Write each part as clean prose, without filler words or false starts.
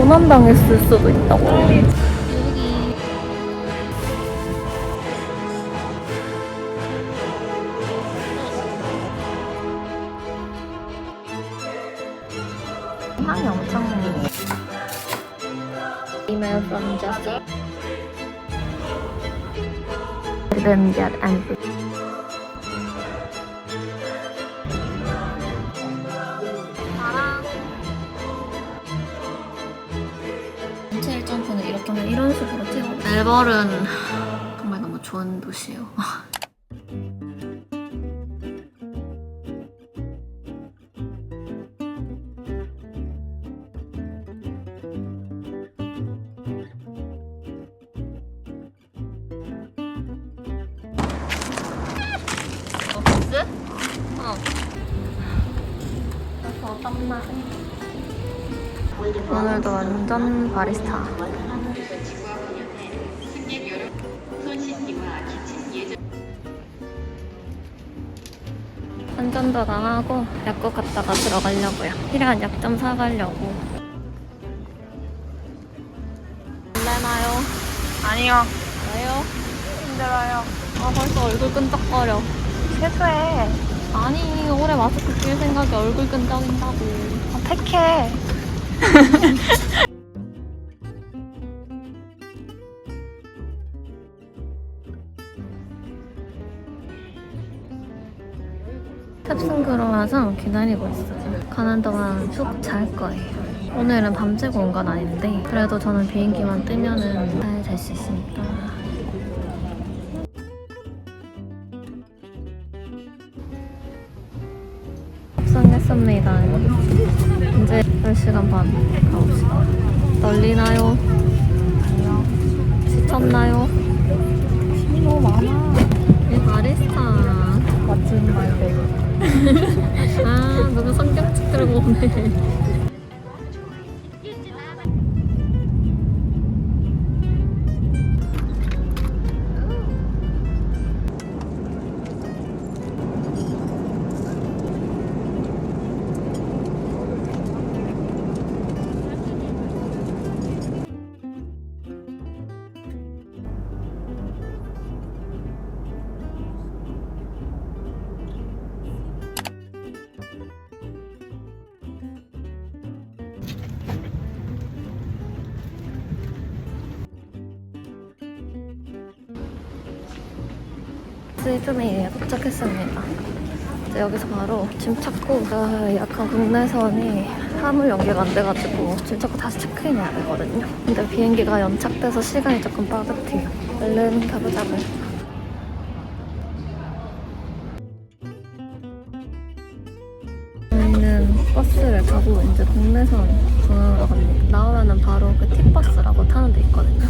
도난당했을 수도 있다고. 향이 엄청 나네. Email from Jessica. Didn't get anything. 전체 일정표는 이렇게 하면 이런 식으로 찍어. 멜버른 정말 너무 좋은 도시예요. 땀나. 오늘도 완전 바리스타. 환전도 나가고 약국 갔다가 들어가려고요. 필요한 약 좀 사가려고. 설레나요? 아니요. 왜요? 힘들어요. 아 벌써 얼굴 끈적거려. 세수해. 아니 올해 마스크 낄 생각에 얼굴 끈적인다고. 택해. 탑승구로 와서 기다리고 있어요. 가는 동안 푹 잘 거예요. 오늘은 밤새고 온 건 아닌데 그래도 저는 비행기만 뜨면은 잘 잘 수 있으니까. 탑승했습니다. 이제 10시간 반 가봅시다. 떨리나요? 아니요. 지쳤나요? 힘이 너무 많아. 이 바리스타. 맞춘 말대로. 아, 누가 성경책 들고 오네. 시드니에 도착했습니다. 이제 여기서 바로 짐 찾고 약간 국내선이 화물 연계가 안 돼가지고 짐 찾고 다시 체크인해야 되거든요. 근데 비행기가 연착돼서 시간이 조금 빠듯해요. 얼른 가보자고요. 저희는 버스를 타고 이제 국내선 중앙으로 갑니다. 나오면은 바로 그 팁버스라고 타는 데 있거든요.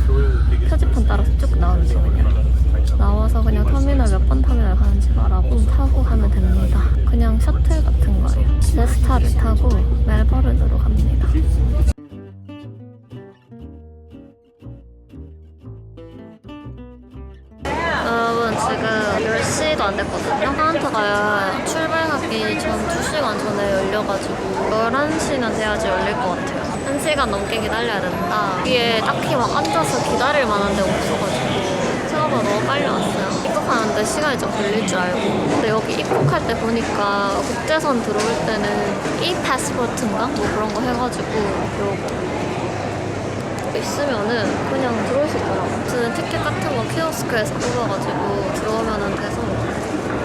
표지판 따라서 쭉 나오면 되거든요. 나와서 그냥 터미널 몇 번 터미널 가는지 말하고 타고 가면 됩니다. 그냥 셔틀 같은 거예요. 제스타를 타고 멜버른으로 갑니다. 여러분 지금 10시도 안 됐거든요. 카운터가 출발하기 전 2시간 전에 열려가지고 11시는 돼야지 열릴 것 같아요. 1시간 넘게 기다려야 된다. 여기에 딱히 막 앉아서 기다릴 만한 데가 없어가지고 생각보다 너무 빨리 왔어요. 입국하는데 시간이 좀 걸릴 줄 알고. 근데 여기 입국할 때 보니까 국제선 들어올 때는 e-패스포트인가? 뭐 그런 거 해가지고 요거 있으면은 그냥 들어올 수 있더라고요. 저는 티켓 같은 거 키오스크에서 뽑아가지고 들어오면은 돼서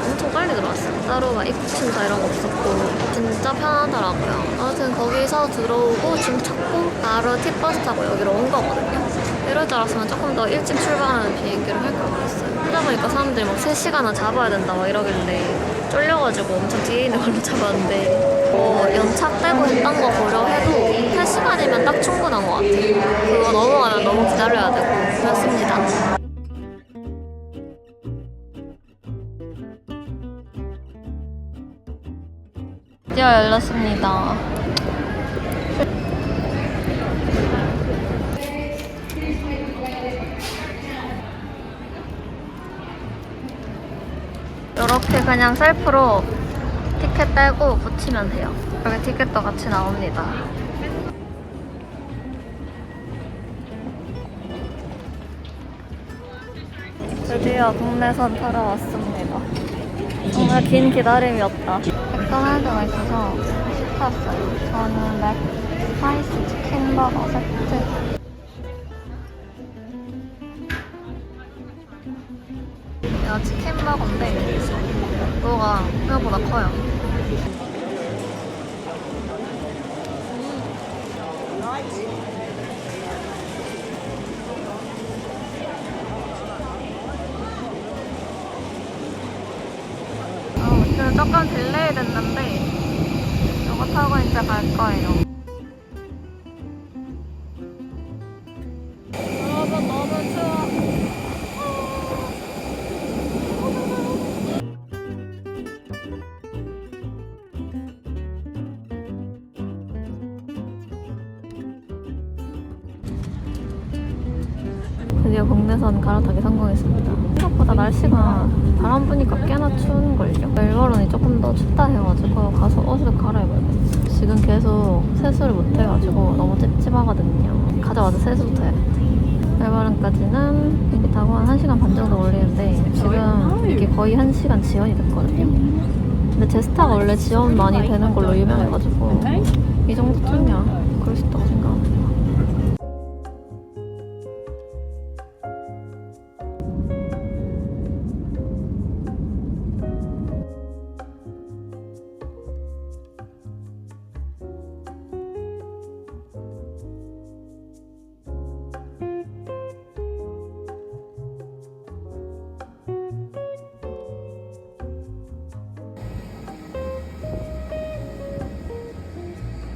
엄청 빨리 들어왔어요. 따로 막 입국 심사 이런 거 없었고 진짜 편하더라고요. 아무튼 거기서 들어오고 짐 찾고 바로 팁버스 타고 여기로 온 거거든요. 이럴 줄 알았으면 조금 더 일찍 출발하는 비행기를 할 걸 그랬어요. 하다 보니까 사람들이 막 3시간은 잡아야 된다 막 이러길래 쫄려가지고 엄청 뒤에 있는 걸로 잡았는데 연착되고 했던 거 고려해도 3시간이면 딱 충분한 것 같아요. 그거 넘어가면 너무 기다려야 되고 그렇습니다. 드디어 열렸습니다. 이렇게 그냥 셀프로 티켓 떼고 붙이면 돼요. 여기 티켓도 같이 나옵니다. 드디어 국내선 타러 왔습니다. 정말 긴 기다림이었다. 백도날드가 있어서 시켰어요. 저는 맥 스파이시 치킨 버거 세트. 이거 치킨 버거인데 이거가 생각보다 커요. 지금 조금 딜레이 됐는데 이거 타고 이제 갈 거예요. 여러분 너무 추워. 드디어 국내선 갈아타기 성공했습니다. 생각보다 날씨가 바람 부니까 꽤나 추운걸요? 멜버른이 조금 더 춥다 해가지고 가서 옷을 갈아입어야겠어. 지금 계속 세수를 못 해가지고 너무 찝찝하거든요. 가자마자 세수부터 해야겠다. 멜버른까지는 비행기 타고 한 1시간 반 정도 걸리는데 지금 이게 거의 1시간 지연이 됐거든요. 근데 제스타가 원래 지연 많이 되는 걸로 유명해가지고 이 정도쯤이야 그럴 수 있다고 생각합니다.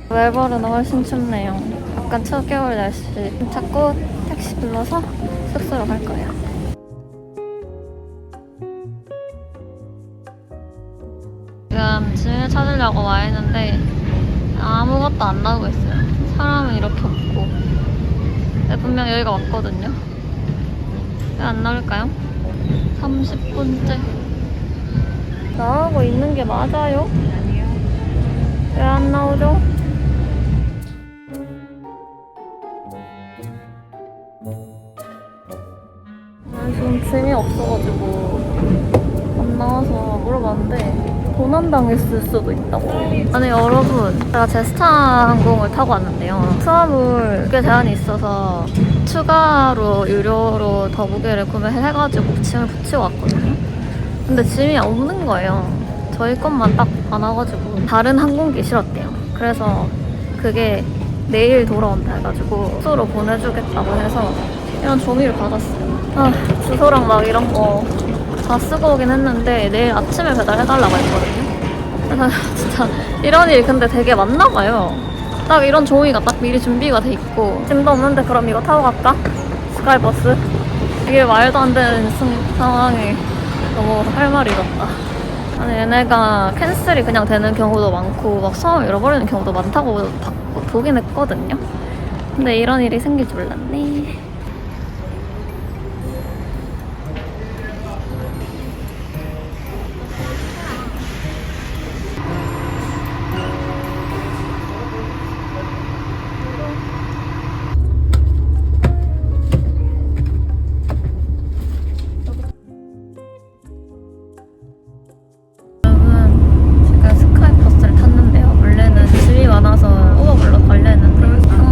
멜버른은 훨씬 춥네요. 약간 초겨울 날씨. 자꾸 택시 불러서 숙소로 갈 거예요. 지금 짐을 찾으려고 와 있는데 아무것도 안 나오고 있어요. 사람은 이렇게 없고. 근데 분명 여기가 왔거든요. 왜 안 나올까요? 30분째. 나오고 있는 게 맞아요? 왜 안 나오죠? 지금 짐이 없어가지고 안 나와서 물어봤는데 도난당했을 수도 있다고. 아니 여러분, 제가 제스타 항공을 타고 왔는데요. 수화물 꽤 제한이 있어서 추가로 유료로 더 무게를 구매해가지고 짐을 붙이고 왔거든요. 근데 짐이 없는 거예요. 저희 것만 딱 안 와가지고 다른 항공기 실었대요. 그래서 그게 내일 돌아온다 해가지고 숙소로 보내주겠다고 해서 이런 종이를 받았어요. 주소랑 막 이런 거 다 쓰고 오긴 했는데 내일 아침에 배달해달라고 했거든요. 그래서 진짜 이런 일이 근데 되게 많나 봐요. 딱 이런 종이가 딱 미리 준비가 돼 있고 짐도 없는데 그럼 이거 타고 갈까? 스카이버스? 이게 말도 안 되는 상황이 너무 할 말이 없다. 아니 얘네가 캔슬이 그냥 되는 경우도 많고 막 수화물 잃어버리는 경우도 많다고 보긴 했거든요. 근데 이런 일이 생길 줄 몰랐네.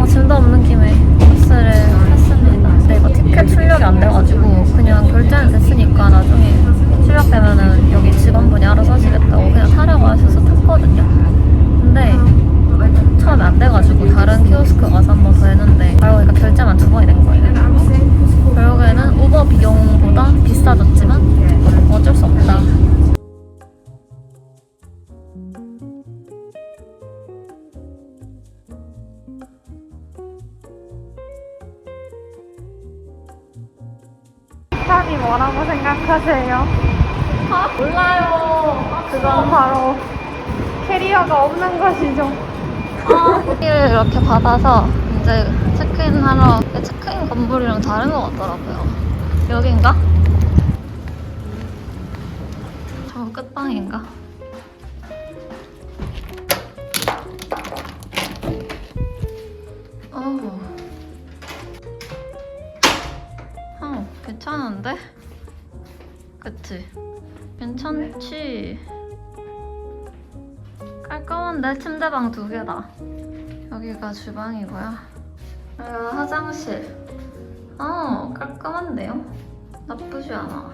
짐도 없는 김에 버스를 탔습니다. 근데 이거 티켓 출력이 안 돼가지고 그냥 결제는 됐으니까 나중에 출력되면은 여기 직원분이 알아서 하시겠다고 그냥 타려고 하셔서 탔거든요. 근데 처음에 안 돼가지고 다른 키오스크 가서 한 번 더 했는데 알고 보니까 결제만 2번이 된 거예요. 결국에는 우버 비용보다 비싸졌지만 어쩔 수 없다. 탑이 뭐라고 생각하세요? 몰라요. 그건 바로 캐리어가 없는 것이죠. 커피를 이렇게 받아서 이제 체크인하러. 체크인 건물이랑 다른 것 같더라고요. 여긴가? 저 끝방인가? 괜찮은데? 그치? 괜찮지? 깔끔한데? 침대방 2개다. 여기가 주방이고요. 여기가 화장실. 깔끔한데요? 나쁘지 않아.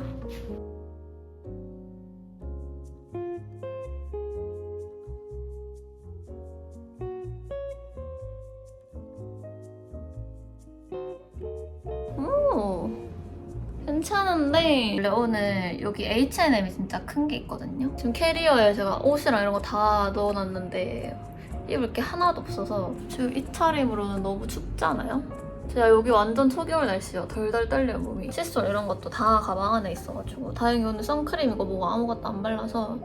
오, 괜찮은데 원래 오늘 여기 H&M이 진짜 큰 게 있거든요. 지금 캐리어에 제가 옷이랑 이런 거 다 넣어놨는데 입을 게 하나도 없어서 지금 이 차림으로는 너무 춥잖아요? 제가 여기 완전 초겨울 날씨요. 덜덜 떨려요 몸이. 칫솔 이런 것도 다 가방 안에 있어가지고 다행히 오늘 선크림이고 뭐고 아무것도 안 발라서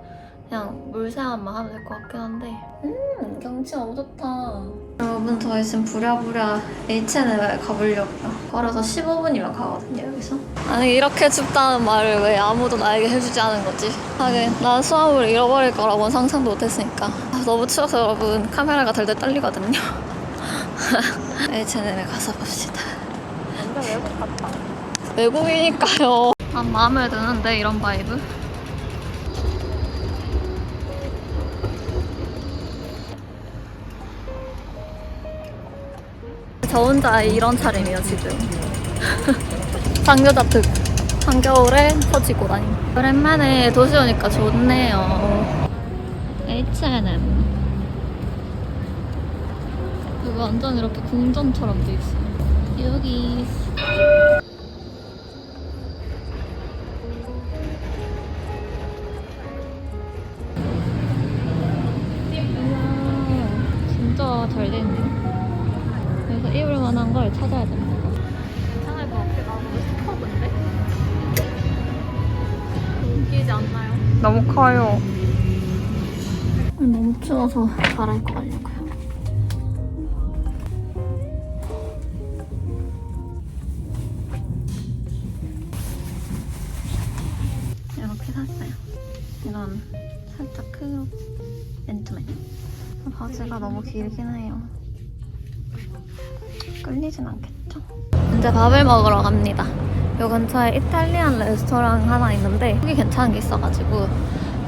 그냥 물세안만 하면 될 것 같긴 한데 경치 너무 좋다. 여러분 저희 지금 부랴부랴 H&M에 가보려고요. 걸어서 15분이면 가거든요 여기서. 아니 이렇게 춥다는 말을 왜 아무도 나에게 해주지 않은 거지? 하긴 난 수화물을 잃어버릴 거라고는 상상도 못했으니까. 너무 추워서 여러분 카메라가 덜덜 떨리거든요. H&M에 가서 봅시다. 완전 외국 같다. 외국이니까요. 난 마음에 드는데 이런 바이브. 저 혼자 이런 차림이에요 지금. 장여자 특. 한겨울에 터지고 다니. 오랜만에 도시 오니까 좋네요. H&M. 여기 완전 이렇게 궁전처럼 돼 있어요. 여기. 우와, 진짜 잘 돼있네요. 그래서 입을 만한 걸 찾아야 됩니다. 괜찮을 것 같기도 하고 스커브인데? 웃기지 않나요? 너무 커요. 너무 추워서 갈아입고 가려고요. 이렇게 샀어요. 이런 살짝 큰 맨투맨. 바지가 너무 길긴 해요. 끌리진 않겠죠? 이제 밥을 먹으러 갑니다. 요 근처에 이탈리안 레스토랑 하나 있는데 여기 괜찮은 게 있어가지고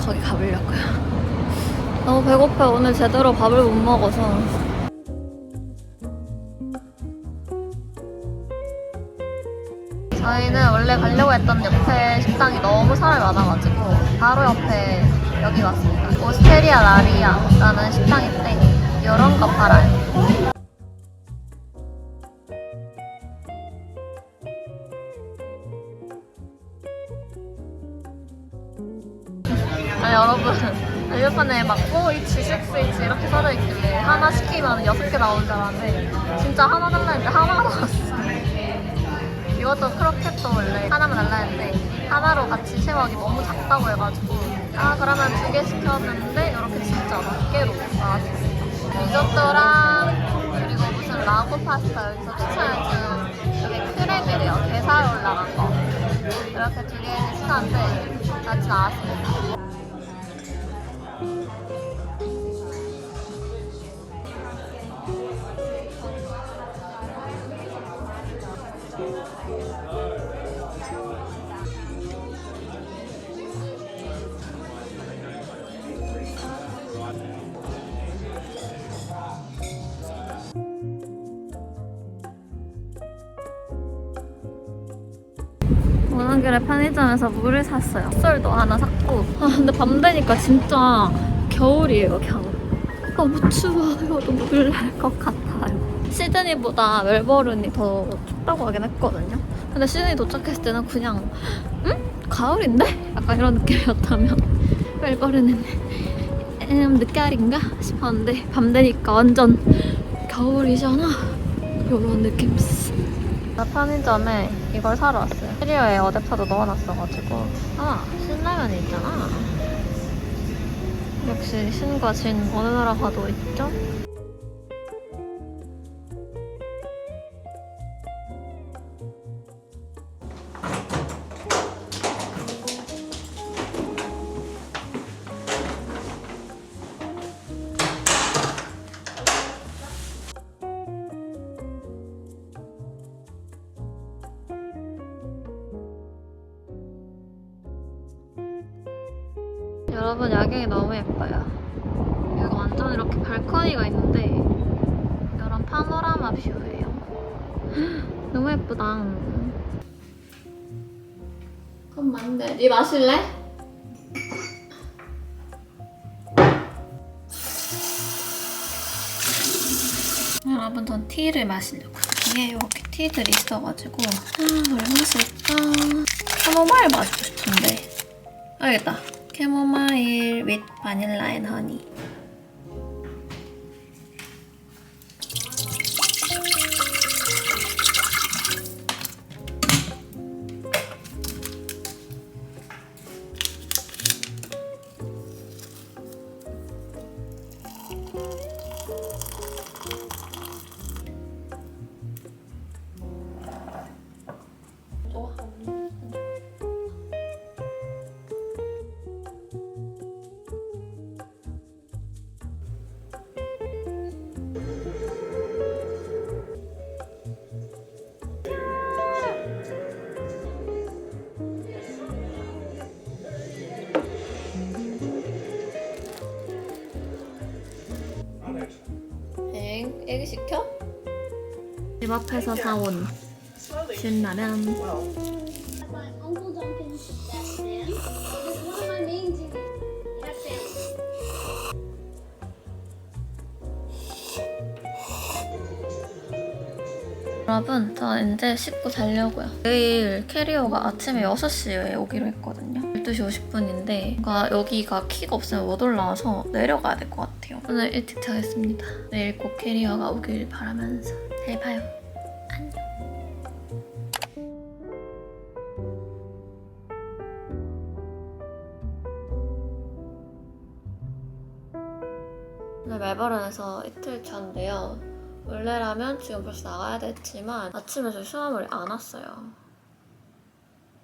거기 가보려고요. 너무 배고파요. 오늘 제대로 밥을 못 먹어서. 저희는 원래 가려고 했던 옆에 식당이 너무 사람이 많아가지고 바로 옆에 여기 왔습니다. 오스테리아 라리아라는 식당인데 이런 거 팔아요. 여러분 알려판에 막 이 지식 스위치 이렇게 써져 있길래 하나 시키면 6개 나오는 줄 알았는데 진짜 하나 달라 했는데 하나가 나왔어. 이것도 크로켓도 원래 하나만 달라 했는데 하나로 같이 채워하기 너무 작다고 해가지고 그러면 2개 시켰는데 이렇게 진짜 몇 개로 나왔습니다. 리조또랑 그리고 무슨 라구 파스타 여기서 추천해준 이게 크랩이래요. 게살 올라간 거 이렇게 2개 시켰는데 같이 나왔습니다. 오는 길에 편의점에서 물을 샀어요. 쌀도 하나 샀고. 근데 밤 되니까 진짜 겨울이에요, 겨울. 너무 추워요. 너무 놀랄 것 같아요. 시드니보다 멜버른이 더 춥다고 하긴 했거든요. 근데 시드니 도착했을 때는 그냥 가을인데? 약간 이런 느낌이었다면 멜버른은 늦가을인가 싶었는데 밤 되니까 완전 겨울이잖아. 이런 느낌. 나 편의점에 이걸 사러 왔어요. 캐리어에 어댑터도 넣어놨어가지고. 신라면이 있잖아. 역시 신과 진 어느 나라 가도 있죠? 여러분 야경이 너무 예뻐요. 여기 완전 이렇게 발코니가 있는데 이런 파노라마 뷰예요. 너무 예쁘다. 그럼 맞네. 니 마실래? 여러분 전 티를 마시려고. 뒤에 이렇게 티들이 있어가지고 뭘 마실까? 캐모마일 마시고 싶은데. 알겠다. 캐모마일 with 바닐라 앤 허니. 애기 시켜? 집 앞에서 사온 신라면. My uncle Duncan back then. It was one of my names in that family. 여러분, 저 이제 씻고 자려고요. 내일 캐리어가 아침에 6시에 오기로 했거든요. 12시 50분인데 뭔가 여기가 키가 없으면 못 올라와서 내려가야 될 것 같아요. 오늘 일찍 자겠습니다. 내일 꼭 캐리어가 오길 바라면서 잘 봐요. 안녕. 오늘 멜버른에서 이틀 차인데요. 원래라면 지금 벌써 나가야 됐지만 아침에 저 시험을 안 왔어요.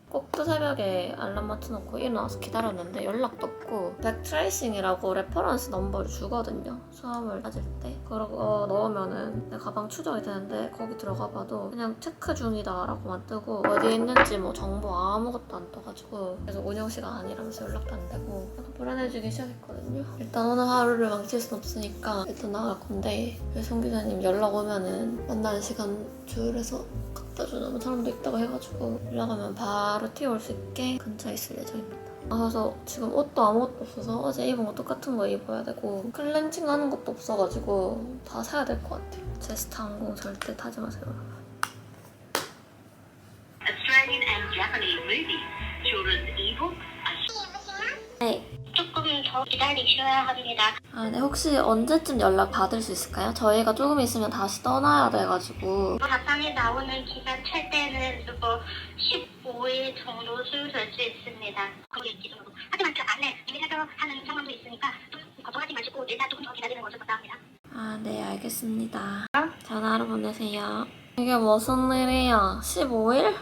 꼭두 새벽에 알람 맞춰놓고 일어나서 기다렸는데 연락도 없고 백트레이싱이라고 레퍼런스 넘버를 주거든요. 수험을 맞을 때. 그러고 넣으면은 내 가방 추적이 되는데 거기 들어가 봐도 그냥 체크 중이다 라고만 뜨고 어디에 있는지 뭐 정보 아무것도 안 떠가지고 그래서 운영시간 아니라면서 연락도 안 되고 약간 불안해지기 시작했거든요. 일단 오늘 하루를 망칠 순 없으니까 일단 나갈 건데 송 기자님 연락 오면은 만나는 시간 조율해서 갖다 주는 사람도 있다고 해가지고 연락하면 바로 튀어올 수 있게 근처에 있을 예정입니다. 그래서 지금 옷도 아무것도 없어서 어제 입은 거 똑같은 거 입어야 되고 클렌징 하는 것도 없어가지고 다 사야 될 것 같아요. 제스타 항공 절대 타지 마세요, 여러분. Australian and Japanese movies, children's ebooks. 네. 조금 더 기다리셔야 합니다. 아, 네. 혹시 언제쯤 연락 받을 수 있을까요? 저희가 조금 있으면 다시 떠나야 돼가지고. 답장이 나오는 기간 최대는 15일 정도 소요될 수 있습니다. 거기 기준으로. 하지만 그 안에 이미 해결하는 상황도 있으니까 좀 걱정하지 마시고 일단 조금 더 기다리는 것을 부탁합니다. 아, 네. 알겠습니다. 전화로 보내세요. 이게 무슨 일이야? 15일?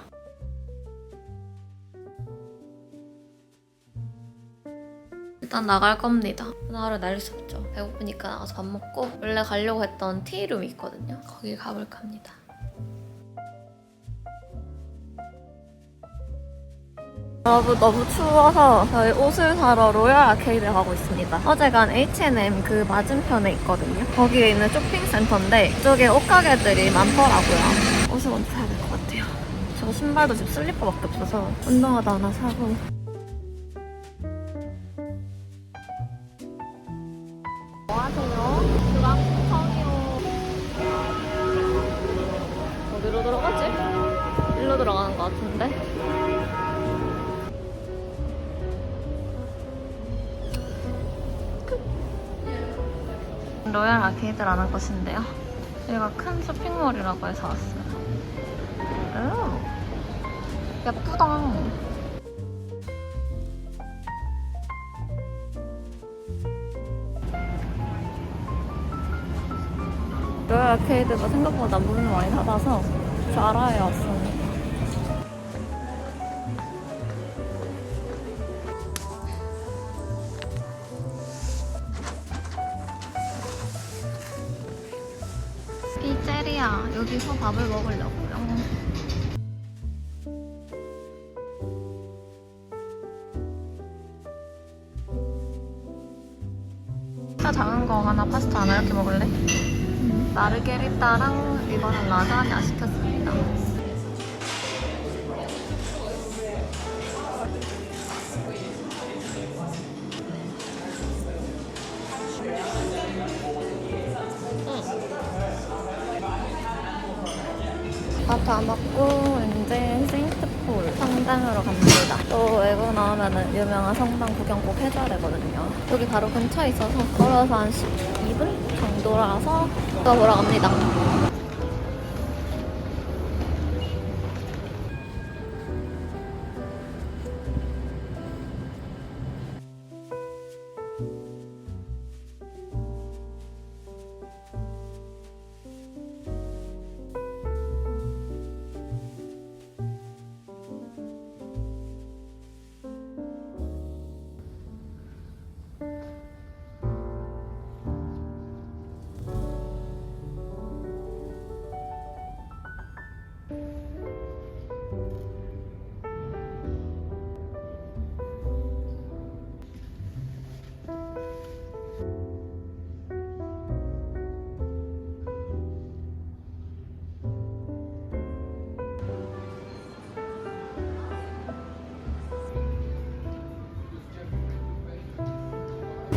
일단 나갈 겁니다. 하루 날릴 수 없죠. 배고프니까 나가서 밥 먹고 원래 가려고 했던 티룸이 있거든요. 거기 가볼까 합니다. 여러분 너무 추워서 저희 옷을 사러 로얄 아케이드에 가고 있습니다. 어제 간 H&M 그 맞은편에 있거든요. 거기에 있는 쇼핑센터인데 이쪽에 옷가게들이 많더라고요. 옷을 먼저 사야 될 것 같아요. 저 신발도 지금 슬리퍼밖에 없어서 운동화도 하나 사고. 뭐하세요? 주황청이요. 어디로 들어가지? 일로 들어가는 것 같은데? 로얄 아케이드라는 곳인데요. 여기가 큰 쇼핑몰이라고 해서 왔어요. 오, 예쁘다. 로얄 아케이드가 생각보다 문을 많이 닫아서 자라에 왔어요. 피제리아 여기서 밥을 먹으려고요. 사이즈 작은 거 하나 파스타 하나 이렇게 먹을래? 마르게리따랑 이거는 라자냐 시켰습니다. 밥 다 먹고 이제 세인트폴 성당으로 갑니다. 또 외국 나오면은 유명한 성당 구경 꼭 해줘야 되거든요. 여기 바로 근처에 있어서 걸어서 한 12분 정도라서 또 보러 갑니다.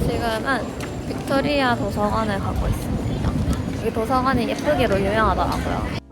지금은 빅토리아 도서관을 가고 있습니다. 여기 도서관이 예쁘기로 유명하더라고요.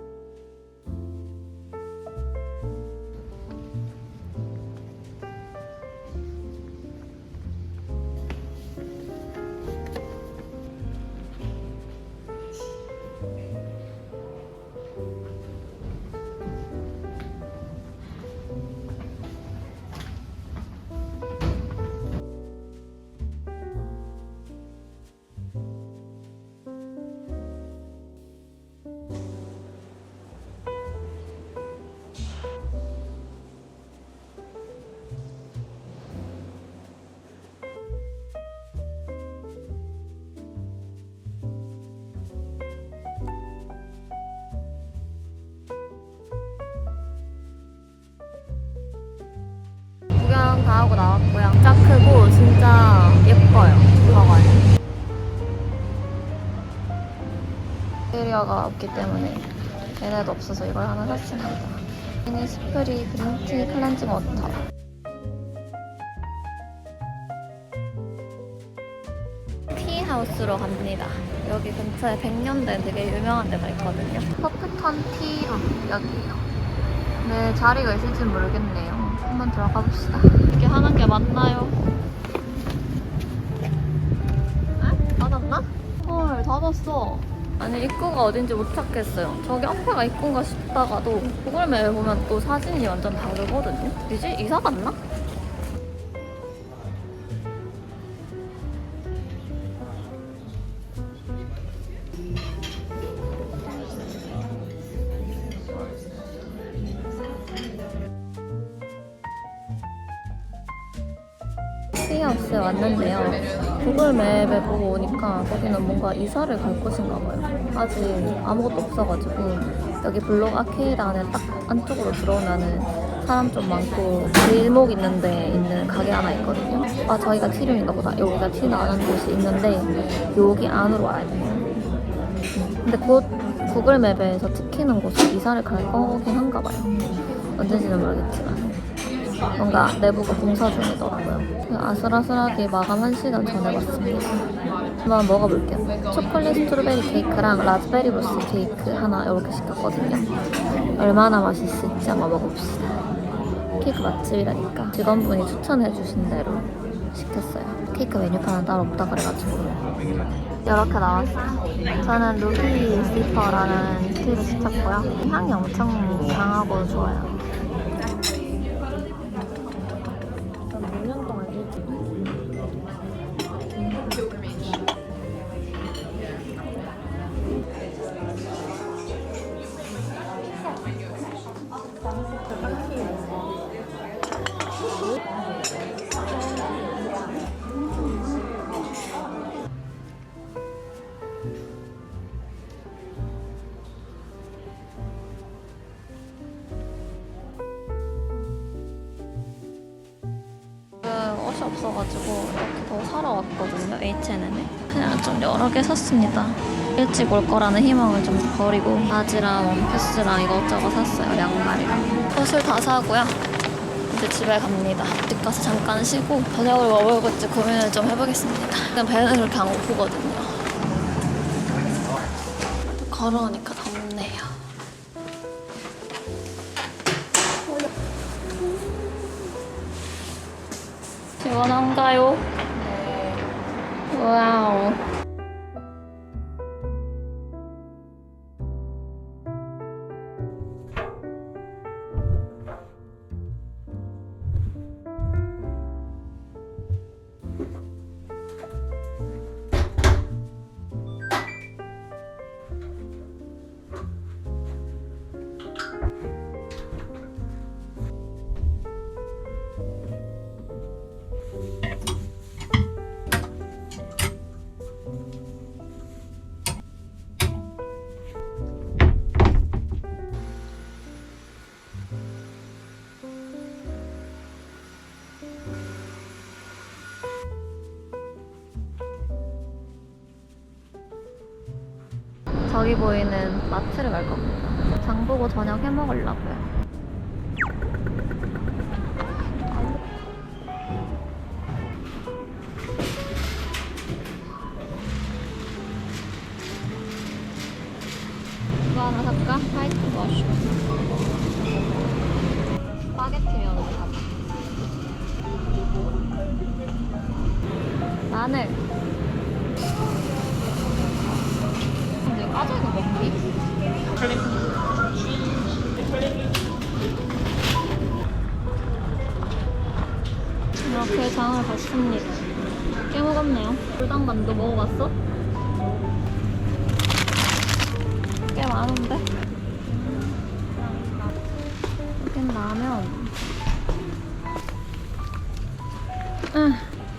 구경 다 하고 나왔고요. 진짜 크고 진짜 예뻐요. 도서관이. 인테리어가 없기 때문에 얘네도 없어서 이걸 하나 샀습니다. 이니시프리 그린티 클렌징 워터. 티하우스로 갑니다. 여기 근처에 100년 된 되게 유명한 데가 있거든요. 퍼프턴 티룸 여기요. 네, 자리가 있을지 모르겠네요. 한번 들어가 봅시다. 이게 하는 게 맞나요? 에? 닫았나? 헐, 닫았어. 아니, 입구가 어딘지 못 찾겠어요. 저기 앞에가 입구인가 싶다가도 구글맵에 보면 또 사진이 완전 다르거든요. 뭐지? 이사 갔나? 티하우스에 왔는데요. 구글맵에 보고 오니까 거기는 뭔가 이사를 갈 곳인가 봐요. 아직 아무것도 없어가지고 여기 블록 아케이드 안에 딱 안쪽으로 들어오면은 사람 좀 많고 길목 있는데 있는 가게 하나 있거든요. 아, 저희가 티룸인가 보다. 여기가 티 나는 곳이 있는데 여기 안으로 와야 돼요. 근데 곧 구글맵에서 찍히는 곳이 이사를 갈 거긴 한가 봐요. 언제지는 모르겠지만 뭔가 내부가 공사 중이더라고요. 아슬아슬하게 마감 1시간 전에 왔습니다. 한번 먹어볼게요. 초콜릿 스트로베리 케이크랑 라즈베리 무스 케이크 하나 이렇게 시켰거든요. 얼마나 맛있을지 한번 먹어봅시다. 케이크 맛집이라니까 직원분이 추천해주신 대로 시켰어요. 케이크 메뉴판은 따로 없다 그래가지고 이렇게 나왔어요. 저는 루비 슬리퍼라는 티를 시켰고요. 향이 엄청 강하고 좋아요. 옷이 없어가지고 이렇게 더 사러 왔거든요. H&M에. 그냥 좀 여러 개 샀습니다. 일찍 올 거라는 희망을 좀 버리고 바지랑 원피스랑 이것저것 샀어요. 양말이랑. 옷을 다 사고요. 이제 집에 갑니다. 집 가서 잠깐 쉬고 저녁을 뭐 먹을지 고민을 좀 해보겠습니다. 그냥 배는 그렇게 안 고프거든요. 또 걸어오니까 덥네요. 시원한가요? 네. 와우. 저기 보이는 마트를 갈 겁니다. 장 보고 저녁 해 먹으려고요. 이거 하나 살까? 화이트 머쉬. 스파게티 면을 사자. 마늘. 근데 까져 있는 먹기? 이렇게 장을 봤습니다. 꽤 먹었네요. 불닭만두 먹어봤어? 꽤 많은데? 여긴 라면.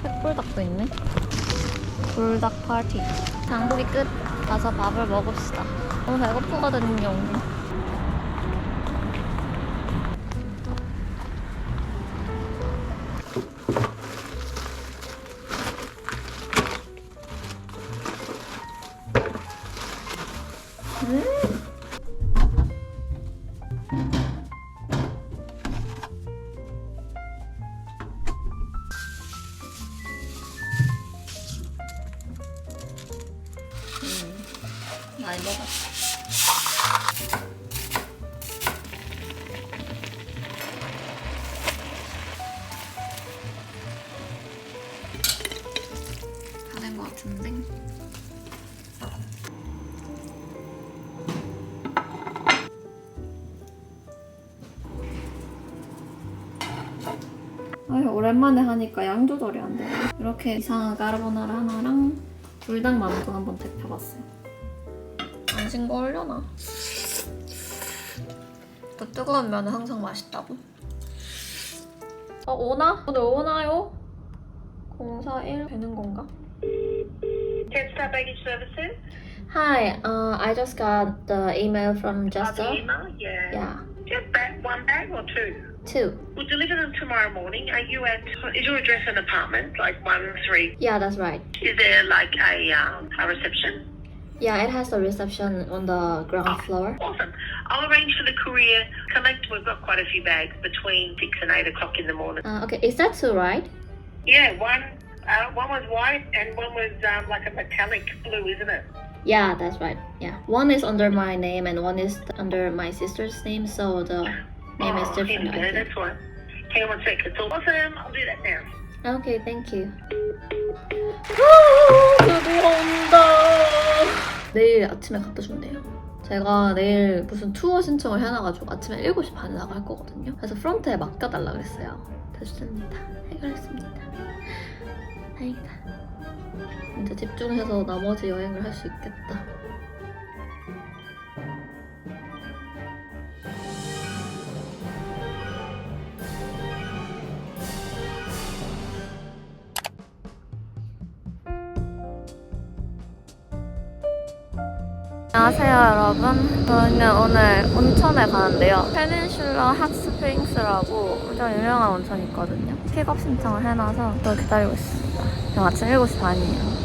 햇불닭도 있네. 불닭 파티. 장보기 끝. 가서 밥을 먹읍시다. 너무 배고프거든요. 많이 먹었어. 다 된 것 같은데? 아유, 오랜만에 하니까 양 조절이 안 돼요. 이렇게 이상한 까르보나라 하나랑 불닭 만두 한번 데펴봤어요. 안 싱거우려나? 또 뜨거운 면은 항상 맛있다고. 오나? 오늘 오나요? 041 되는 건가? Jetstar Baggage Services? Hi, I just got the email from The Jester. email? Yeah. Yeah, Just one bag or two? 2. We'll deliver them tomorrow morning. Are you at, is your address an apartment? Like 1-3? Yeah, that's right. Is there like a reception? Yeah, it has a reception on the ground floor. Awesome. I'll arrange for the courier collect. We've got quite a few bags between 6 and 8 o'clock in the morning. Okay, is that 2, right? Yeah, one was white and one was like a metallic blue, isn't it? Yeah, that's right. Yeah. One is under my name and one is under my sister's name, so the name is different, I Yeah, think. that's one. Hang on one sec. It's awesome. I'll do that now. Okay, thank you. 드디어 온다. 내일 아침에 갖다 준대요. 제가 내일 무슨 투어 신청을 해놔가지고 아침에 7시 반에 나갈 거거든요. 그래서 프론트에 맡겨달라 그랬어요. 됐습니다. 해결했습니다. 다행이다. 이제 집중해서 나머지 여행을 할 수 있겠다. 안녕하세요 여러분. 저희는 오늘 온천에 가는데요. 페닌슐라 핫스프링스라고 엄청 유명한 온천이 있거든요. 픽업 신청을 해놔서 또 기다리고 있습니다. 지금 아침 7시 반이에요.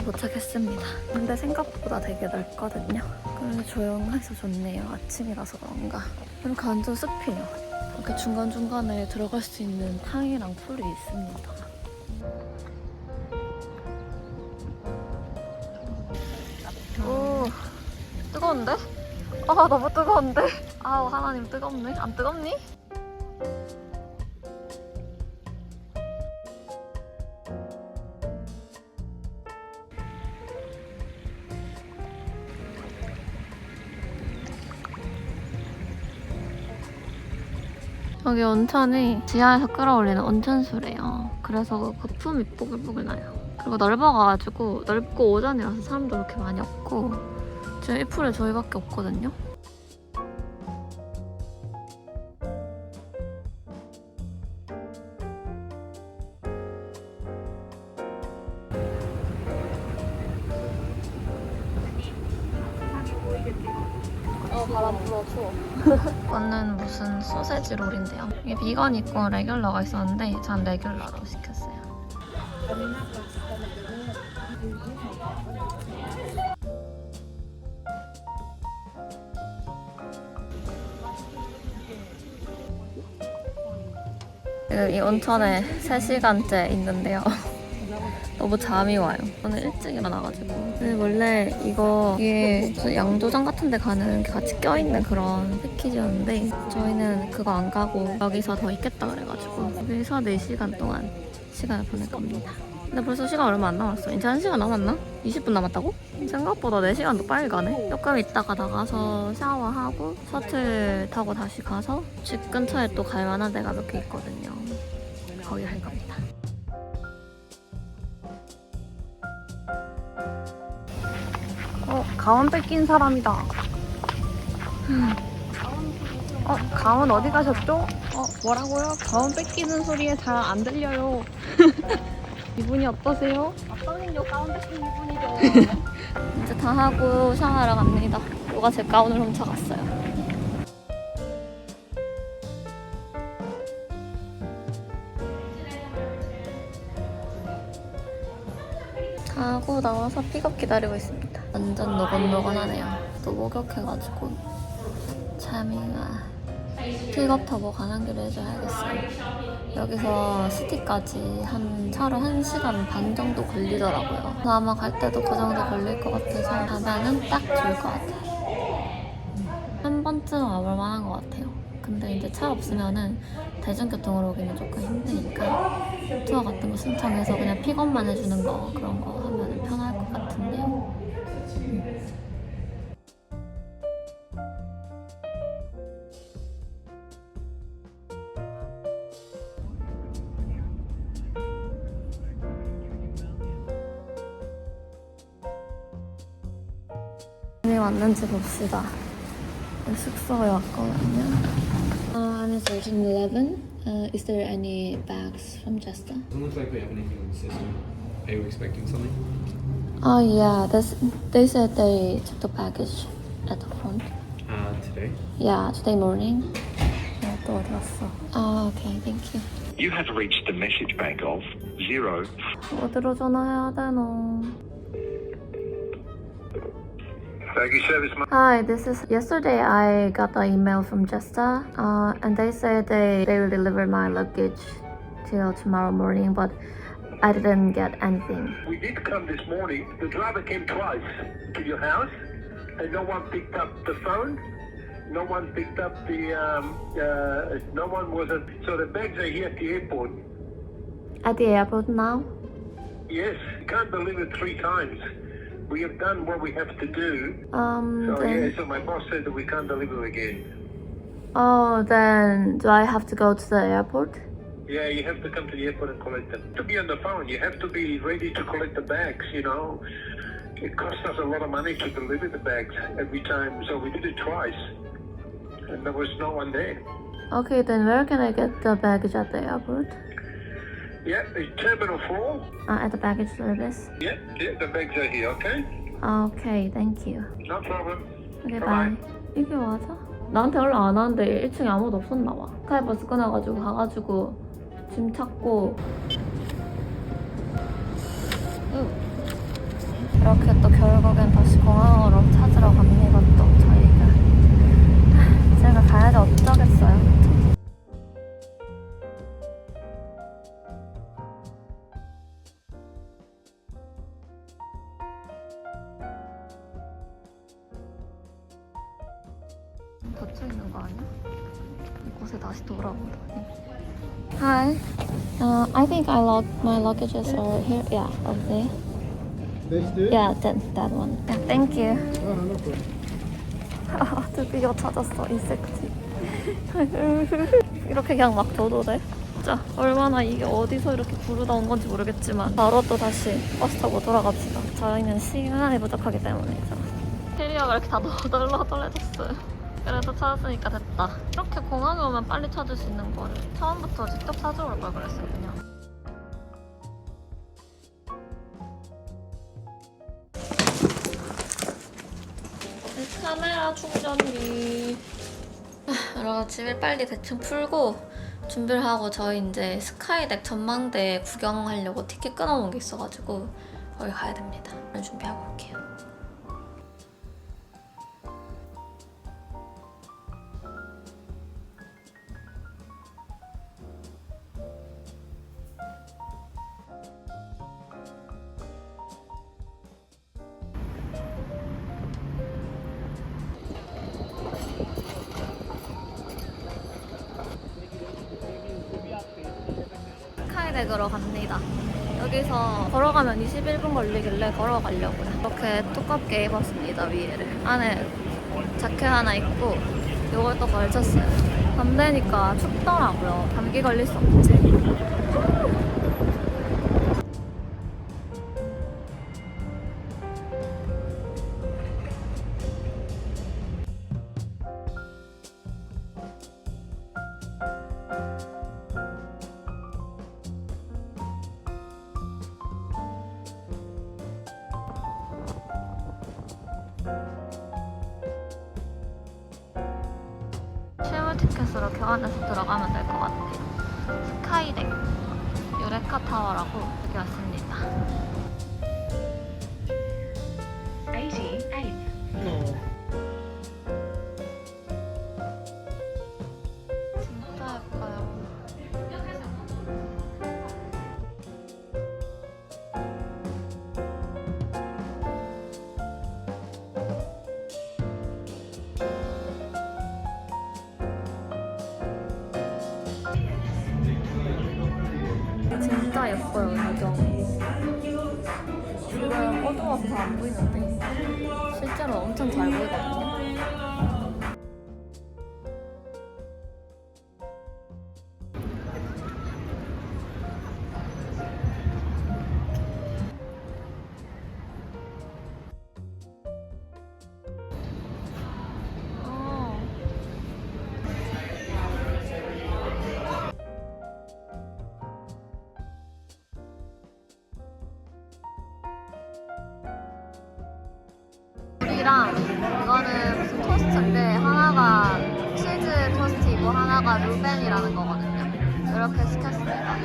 도착했습니다. 근데 생각보다 되게 넓거든요. 그래서 조용해서 좋네요. 아침이라서 그런가. 이렇게 완전 숲이에요. 이렇게 중간중간에 들어갈 수 있는 탕이랑 풀이 있습니다. 오, 뜨거운데? 아, 너무 뜨거운데? 아우, 하나님 뜨겁네. 안 뜨겁니? 여기 온천이 지하에서 끌어올리는 온천수래요. 그래서 거품이 뽀글뽀글 나요. 그리고 넓어가지고 넓고 오전이라서 사람도 그렇게 많이 없고 지금 이 풀에 저희밖에 없거든요. 바람 불어 추워. 이거는 무슨 소세지 롤인데요. 이게 비건 있고 레귤러가 있었는데 전 레귤러로 시켰어요. 지금 이 온천에 3시간째 있는데요. 너무 잠이 와요. 오늘 일찍 일어나가지고. 근데 원래 이게 무슨 양조장 같은 데 가는 게 같이 껴있는 그런 패키지였는데 저희는 그거 안 가고 여기서 더 있겠다 그래가지고 여기서 4시간 동안 시간을 보낼 겁니다. 근데 벌써 시간 얼마 안 남았어. 이제 1시간 남았나? 20분 남았다고? 생각보다 4시간도 빨리 가네. 조금 있다가 나가서 샤워하고 셔틀 타고 다시 가서 집 근처에 또 갈 만한 데가 몇 개 있거든요. 거기 갈 겁니다. 가운 뺏긴 사람이다. 가운 어디 가셨죠? 뭐라고요? 가운 뺏기는 소리에 잘 안 들려요. 기분이 어떠세요? 어떠긴요? 가운 뺏긴 기분이죠. 이제 다 하고 샤워하러 갑니다. 누가 제 가운을 훔쳐갔어요. 다 하고 나와서 픽업 기다리고 있습니다. 완전 노곤노곤하네요. 또 목욕해가지고 잠이 와. 픽업 타고 가는 길을 해줘야겠어요. 여기서 시티까지 차로 1시간 반 정도 걸리더라고요. 그래서 아마 갈 때도 그 정도 걸릴 것 같아서 가면은 딱 좋을 것 같아요. 한 번쯤 와볼 만한 것 같아요. 근데 이제 차 없으면은 대중교통으로 오기는 조금 힘드니까 투어 같은 거 신청해서 그냥 픽업만 해주는 거 그런 거 하면 편할 것 같은데요. 어디 왔는지 봅시다. 숙소에 왔거든요. I'm searching 11. Is there any bags from Jesta? Doesn't look like we have anything on the system. Are you expecting something? Oh yeah, they said they took the package at the front. Today? Yeah, today morning. 또 어디 갔어? Okay, thank you. You have reached the message bank of 0. 어디로 전화해야 되노? Baggage service. Hi, this is yesterday I got an email from Jesta and they said they will deliver my luggage till tomorrow morning, but I didn't get anything. We did come this morning. The driver came twice to your house, and no one picked up the phone. No one picked up the. No one wasn't. So the bags are here at the airport. At the airport now? Yes, you can't deliver 3 times. We have done what we have to do. So my boss said that we can't deliver again. Oh, then do I have to go to the airport? Yeah, you have to come to the airport and collect them. To be on the phone, you have to be ready to collect the bags, you know. It costs us a lot of money to deliver the bags every time, so we did it twice. and there was no one there. Okay, then where can I get the baggage at the airport? Yeah, it's Terminal 4. At the baggage service. Yeah, the bags are here, okay? Okay, thank you. No problem. 오케이, Bye-bye. 바이. 이게 맞아? 나한테 연락 안 하는데 1층에 아무도 없었나 봐. 스카이버스 끊어가지고 가가지고 짐 찾고. 이렇게 또 결국엔 다시 공항으로 찾으러 갑니다. 또 저희가 제가 가야지 어쩌겠어요. 닫혀 있는 거 아니야? 이곳에 다시 돌아오다니. Hi. I think my luggages are here. Yeah, up there. Yeah, that one. Yeah, thank you. 드디어 찾았어, 인섹트. 이렇게 그냥 막 줘도 돼? 진짜 얼마나 이게 어디서 이렇게 부르다 온 건지 모르겠지만 바로 또 다시 버스 타고 돌아갑시다. 저희는 시간이 부족하기 때문이죠. 캐리어가 이렇게 다 너덜너덜해졌어요. 그래도 찾았으니까 됐다. 이렇게 공항에 오면 빨리 찾을 수 있는 거를 처음부터 직접 찾으러 올 걸 그랬어요, 그냥. 카메라 충전기. 여러분 짐을 빨리 대충 풀고 준비를 하고 저희 이제 스카이덱 전망대 구경하려고 티켓 끊어놓은 게 있어가지고 거기 가야 됩니다. 준비하고 올게요. 스카이덱으로 갑니다. 여기서 걸어가면 21분 걸리길래 걸어가려고요. 이렇게 두껍게 입었습니다, 위에를. 안에 자켓 하나 입고 이걸 또 걸쳤어요. 밤 되니까 춥더라고요. 감기 걸릴 수 없지. 실물 티켓으로 교환해서 들어가면 될 것 같아요. 스카이덱 유레카 타워라고 여기 왔습니다. 88th floor. 진짜 예뻐요. 진짜 예뻐요, 배경이. 지금 어두워서 잘 안 보이는데 실제로 엄청 잘 보이거든요. 이랑 이거는 무슨 토스트인데 하나가 치즈 토스트이고 하나가 루벤이라는 거거든요. 이렇게 시켰습니다.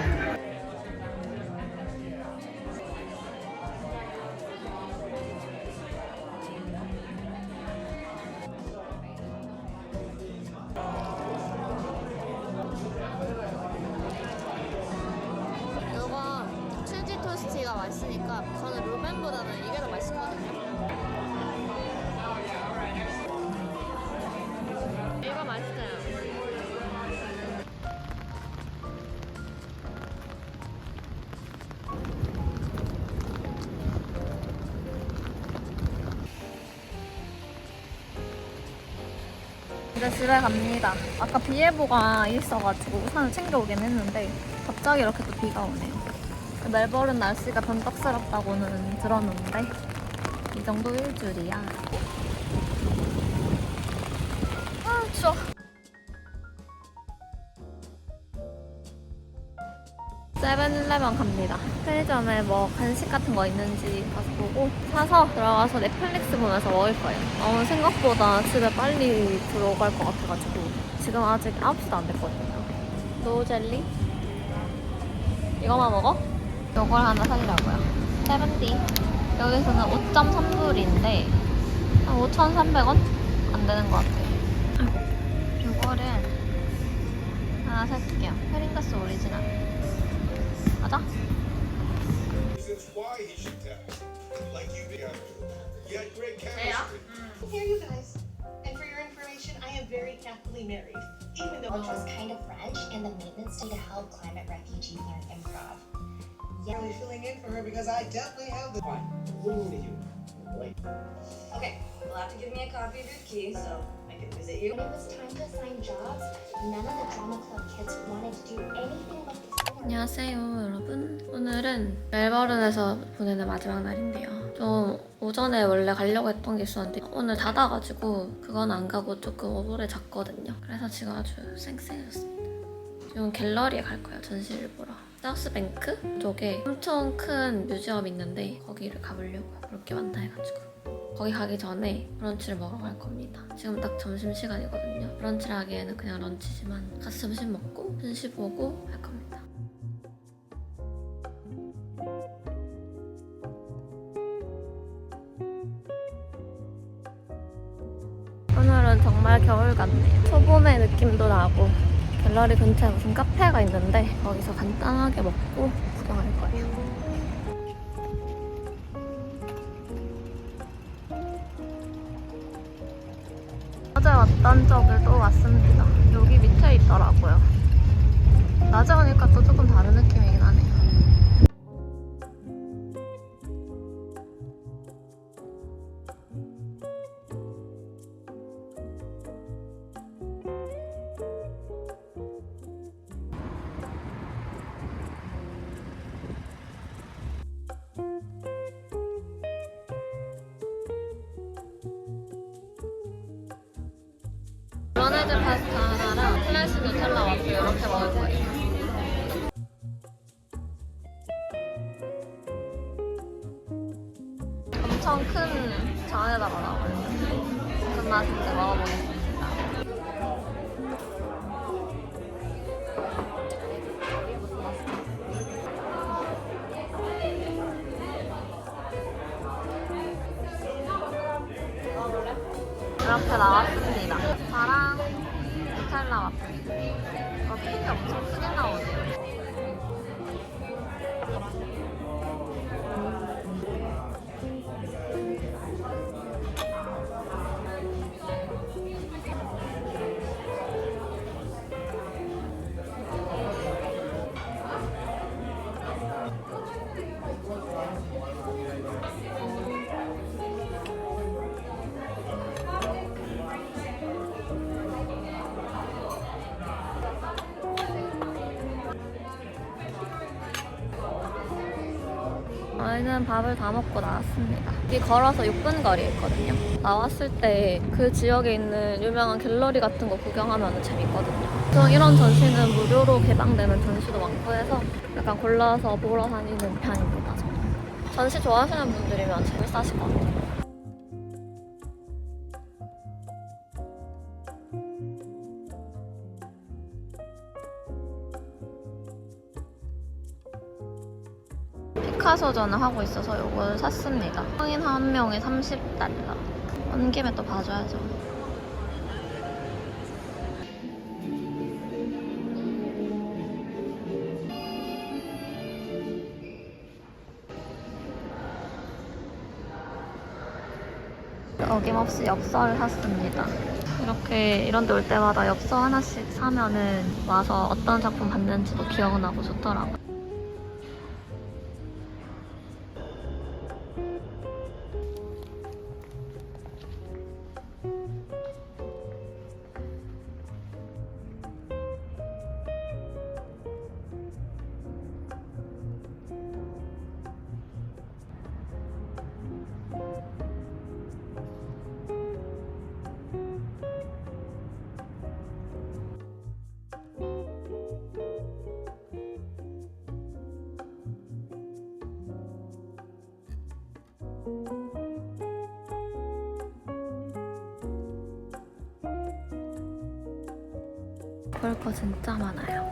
이건 치즈 토스트가 맛있으니까 저는 루벤보다는 이게 더 맛있거든요. 이거 맛있어요. 이제 집에 갑니다. 아까 비 예보가 있어가지고 우산을 챙겨오긴 했는데 갑자기 이렇게 또 비가 오네요. 멜버른 날씨가 변덕스럽다고는 들었는데 이 정도일 줄이야. 아 추워. 세븐일레븐 갑니다. 편의점에 뭐 간식 같은 거 있는지 가서 보고 사서 들어가서 넷플릭스 보면서 먹을 거예요. 생각보다 집에 빨리 들어갈 것 같아가지고 지금 아직 9시도 안 됐거든요. 노젤리? 이거만 먹어? 이걸 하나 사려고요. 세븐디. 여기서는 5.3불인데 한 5,300원? 안 되는 것 같아요. 이거를 하나 살게요. 페링가스 오리지널. 맞아? Reasons why he should text. Like you did. You had great chemistry. Here, you guys. And for your information, I am very happily married. Even though Which was kind of French, and the maintenance day to help climate refugees learn improv. I'm really filling in for her because I definitely have the. Fine. What do you want to do? Okay, you'll have to give me a copy of your key so I can visit you. When it was time to assign jobs, none of the drama club kids wanted to do anything about the sport. 안녕하세요 여러분. 오늘은 멜버른에서 보내는 마지막 날인데요. 좀 오전에 원래 가려고 했던 게 있었는데 오늘 닫아가지고 그건 안 가고 조금 오버를 잤거든요. 그래서 지금 아주 쌩쌩해졌습니다. 지금 갤러리에 갈 거예요. 전시를 보러. 사우스뱅크 쪽에 엄청 큰 뮤지엄이 있는데 거기를 가보려고. 볼 게 많다 해가지고 거기 가기 전에 브런치를 먹으러 갈 겁니다. 지금 딱 점심시간이거든요. 브런치를 하기에는 그냥 런치지만 가서 점심 먹고 전시 보고 할 겁니다. 오늘은 정말 겨울 같네요. 초봄의 느낌도 나고 갤러리 근처에 무슨 카페가 있는데 거기서 간단하게 먹고 구경할 거예요. 어제 왔던 쪽을 또 왔습니다. 여기 밑에 있더라고요. 낮에 오니까 또 조금 다른 느낌이긴 하네요. 브로네즈 파스타 하나랑 슬라이스 누텔라 와플 이렇게 먹을 거예요. 엄청 큰 잔에다가 나와요. 무슨 맛인지 먹어보겠습니다. 이렇게 나왔습니다. 파랑 누텔라 와플. 핑이 엄청 크게 나오네요. 저희는 밥을 다 먹고 나왔습니다. 여기 걸어서 6분 거리에 있거든요. 나왔을 때 그 지역에 있는 유명한 갤러리 같은 거 구경하면 재밌거든요. 보통 이런 전시는 무료로 개방되는 전시도 많고 해서 약간 골라서 보러 다니는 편입니다. 저는. 전시 좋아하시는 분들이면 재밌으실 것 같아요. 피카소전을 하고 있어서 이걸 샀습니다. 성인 한 명에 30달러. 온 김에 또 봐줘야죠. 어김없이 엽서를 샀습니다. 이렇게 이런 데 올 때마다 엽서 하나씩 사면은 와서 어떤 작품 봤는지도 기억나고 좋더라고요. 볼 거 진짜 많아요.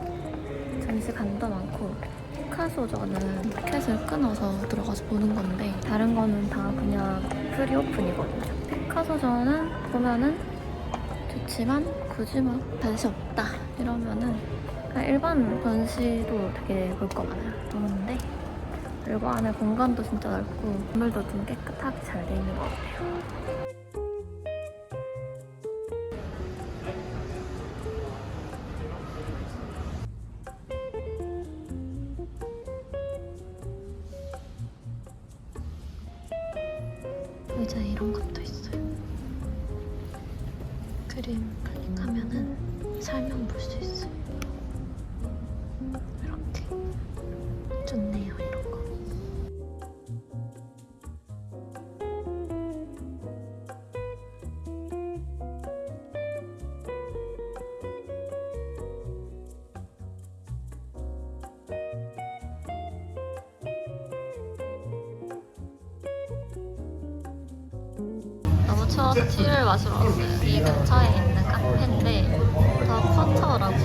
전시관도 많고 피카소전은 티켓을 끊어서 들어가서 보는 건데 다른 거는 다 그냥 프리오픈이거든요. 피카소전은 보면은 좋지만 굳이 막 전시 없다 이러면은 그냥 일반 전시도 되게 볼 거 많아요. 좋은데 그리고 안에 공간도 진짜 넓고 건물도 좀 깨끗하게 잘 돼 있는 것 같아요. 이제 이런 것도 있어요. 그림 클릭하면은 설명 볼 수 있어요. 이렇게 좋네요, 이런 거. 너무 추워서 티를 마시러 왔어요. 이 근처에 있는 카페인데 더 커터라고.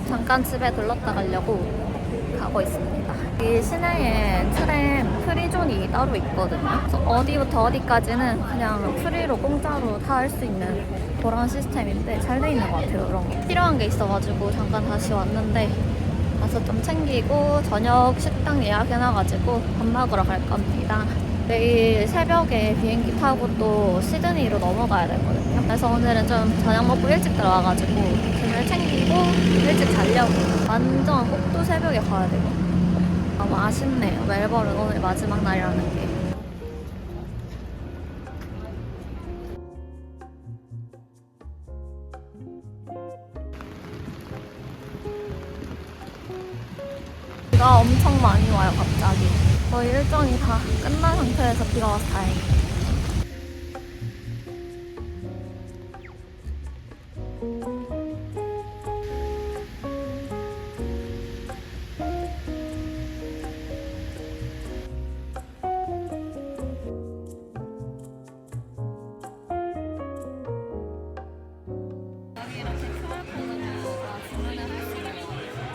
잠깐 집에 들렀다 가려고 가고 있습니다. 이 시내에 트램 프리존이 따로 있거든요. 그래서 어디부터 어디까지는 그냥 프리로 공짜로 다 할 수 있는 그런 시스템인데 잘 돼 있는 것 같아요. 그런 게 필요한 게 있어가지고 잠깐 다시 왔는데 가서 좀 챙기고 저녁 식당 예약해놔가지고 밥 먹으러 갈 겁니다. 내일 새벽에 비행기 타고 또 시드니로 넘어가야 되거든요. 그래서 오늘은 좀 저녁 먹고 일찍 들어와가지고 짐을 챙기고 일찍 자려고. 완전 꼭두 새벽에 가야 되고 너무 아쉽네요. 멜버른 오늘 마지막 날이라는 게. 비가 엄청 많이 와요, 갑자기. 거의 일정이 다 끝난 상태에서 비가 와서 다행이에요.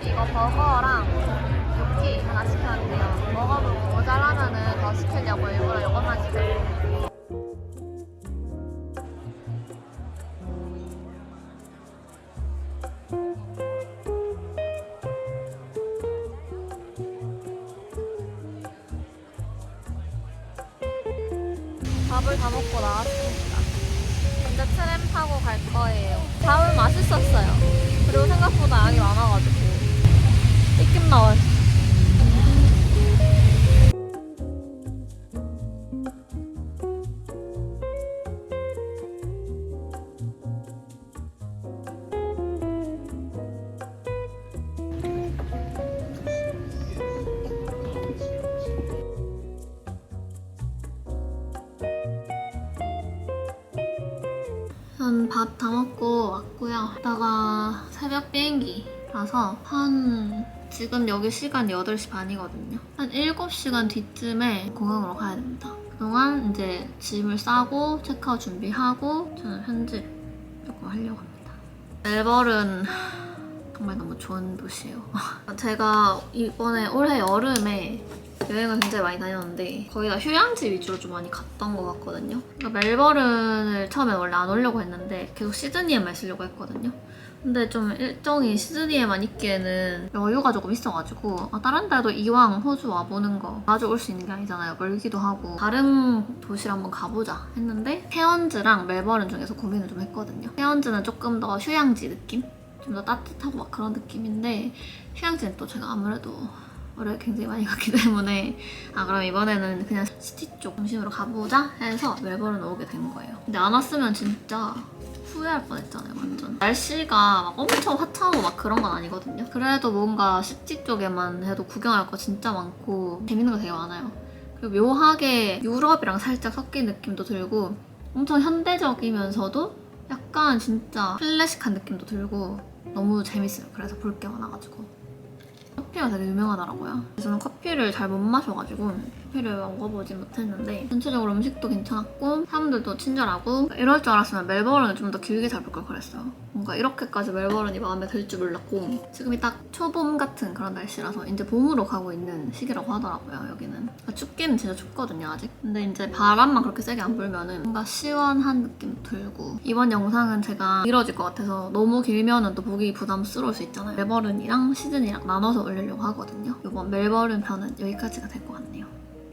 이거 버거랑 요키 하나 시켰는데요. 먹어보고 모자라면은 더 시키려고 일부러 이것만 시켰어요. 밥을 다 먹고 나왔습니다. 이제 트램 타고 갈 거예요. 밥은 맛있었어요. 그리고 생각보다 양이 많아가지고 입김 나와요. 전 밥 다 먹고 왔고요. 이따가 새벽 비행기라서 지금 여기 시간 8시 반이거든요. 한 7시간 뒤쯤에 공항으로 가야 됩니다. 그동안 이제 짐을 싸고 체크아웃 준비하고 저는 편집 조금 하려고 합니다. 멜버른 정말 너무 좋은 도시예요. 제가 이번에 올해 여름에 여행을 굉장히 많이 다녔는데 거의 다 휴양지 위주로 좀 많이 갔던 것 같거든요. 그러니까 멜버른을 처음에 원래 안 오려고 했는데 계속 시드니에만 있으려고 했거든요. 근데 좀 일정이 시드니에만 있기에는 여유가 조금 있어가지고 다른 데도 이왕 호주 와보는 거 자주 올 수 있는 게 아니잖아요. 멀기도 하고 다른 도시를 한번 가보자 했는데 케언즈랑 멜버른 중에서 고민을 좀 했거든요. 케언즈는 조금 더 휴양지 느낌? 좀 더 따뜻하고 막 그런 느낌인데 휴양지는 또 제가 아무래도 올해 굉장히 많이 갔기 때문에 그럼 이번에는 그냥 시티 쪽 중심으로 가보자 해서 멜버른 오게 된 거예요. 근데 안 왔으면 진짜 후회할 뻔했잖아요, 완전. 날씨가 막 엄청 화창하고 막 그런 건 아니거든요. 그래도 뭔가 시티 쪽에만 해도 구경할 거 진짜 많고 재밌는 거 되게 많아요. 그리고 묘하게 유럽이랑 살짝 섞인 느낌도 들고 엄청 현대적이면서도 약간 진짜 클래식한 느낌도 들고 너무 재밌어요. 그래서 볼 게 많아가지고. 커피가 되게 유명하더라고요. 저는 커피를 잘 못 마셔가지고 커피를 먹어보지 못했는데 전체적으로 음식도 괜찮았고 사람들도 친절하고 이럴 줄 알았으면 멜버른을 좀 더 길게 잡을 걸 그랬어요. 뭔가 이렇게까지 멜버른이 마음에 들 줄 몰랐고 지금이 딱 초봄 같은 그런 날씨라서 이제 봄으로 가고 있는 시기라고 하더라고요, 여기는. 춥기는 진짜 춥거든요, 아직. 근데 이제 바람만 그렇게 세게 안 불면은 뭔가 시원한 느낌 들고 이번 영상은 제가 길어질 것 같아서 너무 길면은 또 보기 부담스러울 수 있잖아요. 멜버른이랑 시드니랑 나눠서 올리려고 하거든요. 이번 멜버른 편은 여기까지가 될 것 같네요.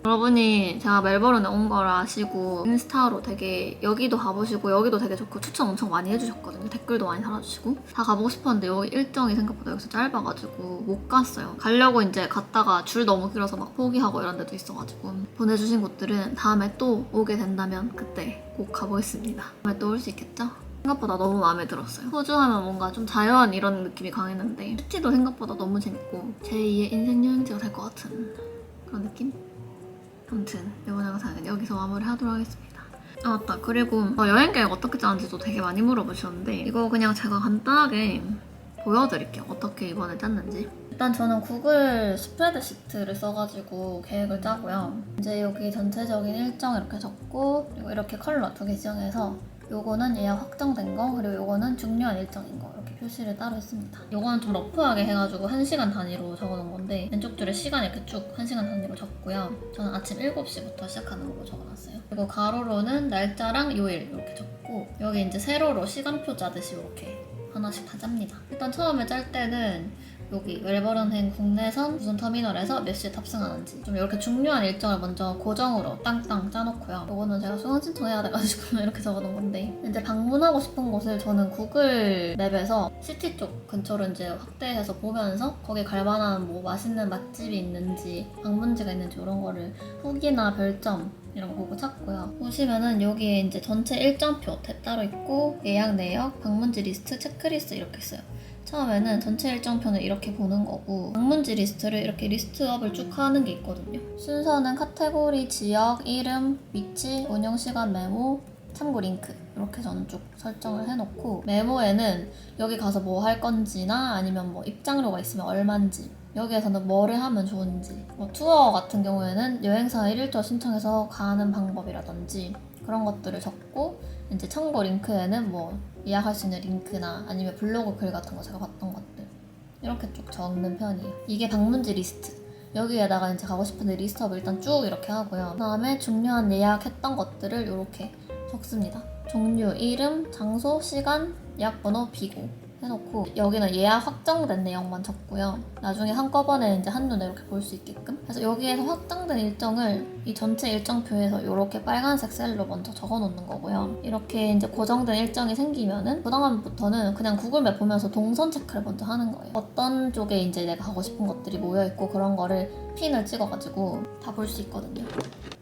여러분이 제가 멜버른에 온 걸 아시고 인스타로 되게 여기도 가보시고 여기도 되게 좋고 추천 엄청 많이 해주셨거든요. 댓글도 많이 달아주시고 다 가보고 싶었는데 여기 일정이 생각보다 여기서 짧아가지고 못 갔어요. 가려고 이제 갔다가 줄 너무 길어서 막 포기하고 이런 데도 있어가지고 보내주신 곳들은 다음에 또 오게 된다면 그때 꼭 가보겠습니다. 다음에 또 올 수 있겠죠? 생각보다 너무 마음에 들었어요. 호주 하면 뭔가 좀 자연 이런 느낌이 강했는데 시티도 생각보다 너무 재밌고 제2의 인생 여행지가 될 것 같은 그런 느낌? 아무튼 이번 영상은 여기서 마무리하도록 하겠습니다. 아 맞다, 그리고 여행 계획 어떻게 짜는지도 되게 많이 물어보셨는데 이거 그냥 제가 간단하게 보여드릴게요. 어떻게 이번에 짰는지. 일단 저는 구글 스프레드시트를 써가지고 계획을 짜고요. 이제 여기 전체적인 일정 이렇게 적고 그리고 이렇게 컬러 2개 지정해서 요거는 예약 확정된 거 그리고 요거는 중요한 일정인 거 이렇게 표시를 따로 했습니다. 요거는 좀 러프하게 해가지고 1시간 단위로 적어놓은 건데 왼쪽 줄에 시간 이렇게 쭉 1시간 단위로 적고요. 저는 아침 7시부터 시작하는 걸로 적어놨어요. 그리고 가로로는 날짜랑 요일 이렇게 적고 여기 이제 세로로 시간표 짜듯이 이렇게 하나씩 다 짭니다. 일단 처음에 짤 때는 여기 멜버른행 국내선 무슨 터미널에서 몇 시에 탑승하는지 좀 이렇게 중요한 일정을 먼저 고정으로 땅땅 짜놓고요. 이거는 제가 수강 신청해야 돼가지고 이렇게 적어놓은 건데 이제 방문하고 싶은 곳을 저는 구글 맵에서 시티 쪽 근처로 이제 확대해서 보면서 거기 갈 만한 뭐 맛있는 맛집이 있는지 방문지가 있는지 이런 거를 후기나 별점 이런 거 보고 찾고요. 보시면은 여기에 이제 전체 일정표 탭 따로 있고 예약 내역, 방문지 리스트, 체크리스트 이렇게 있어요. 처음에는 전체 일정표는 이렇게 보는 거고 방문지 리스트를 이렇게 리스트업을 쭉 하는 게 있거든요. 순서는 카테고리, 지역, 이름, 위치, 운영시간 메모, 참고 링크 이렇게 저는 쭉 설정을 해놓고 메모에는 여기 가서 뭐 할 건지나 아니면 뭐 입장료가 있으면 얼마인지 여기에서는 뭐를 하면 좋은지 뭐 투어 같은 경우에는 여행사 1일터 신청해서 가는 방법이라든지 그런 것들을 적고 이제 참고 링크에는 뭐 예약할 수 있는 링크나 아니면 블로그 글 같은 거 제가 봤던 것들 이렇게 쭉 적는 편이에요. 이게 방문지 리스트. 여기에다가 이제 가고 싶은데 리스트업을 일단 쭉 이렇게 하고요. 그 다음에 중요한 예약했던 것들을 이렇게 적습니다. 종류, 이름, 장소, 시간, 예약번호, 비고 해놓고 여기는 예약 확정된 내용만 적고요. 나중에 한꺼번에 이제 한눈에 이렇게 볼 수 있게끔. 그래서 여기에서 확정된 일정을 이 전체 일정표에서 이렇게 빨간색 셀로 먼저 적어놓는 거고요. 이렇게 이제 고정된 일정이 생기면은 그 다음부터는 그냥 구글맵 보면서 동선 체크를 먼저 하는 거예요. 어떤 쪽에 이제 내가 가고 싶은 것들이 모여있고 그런 거를 핀을 찍어가지고 다 볼 수 있거든요.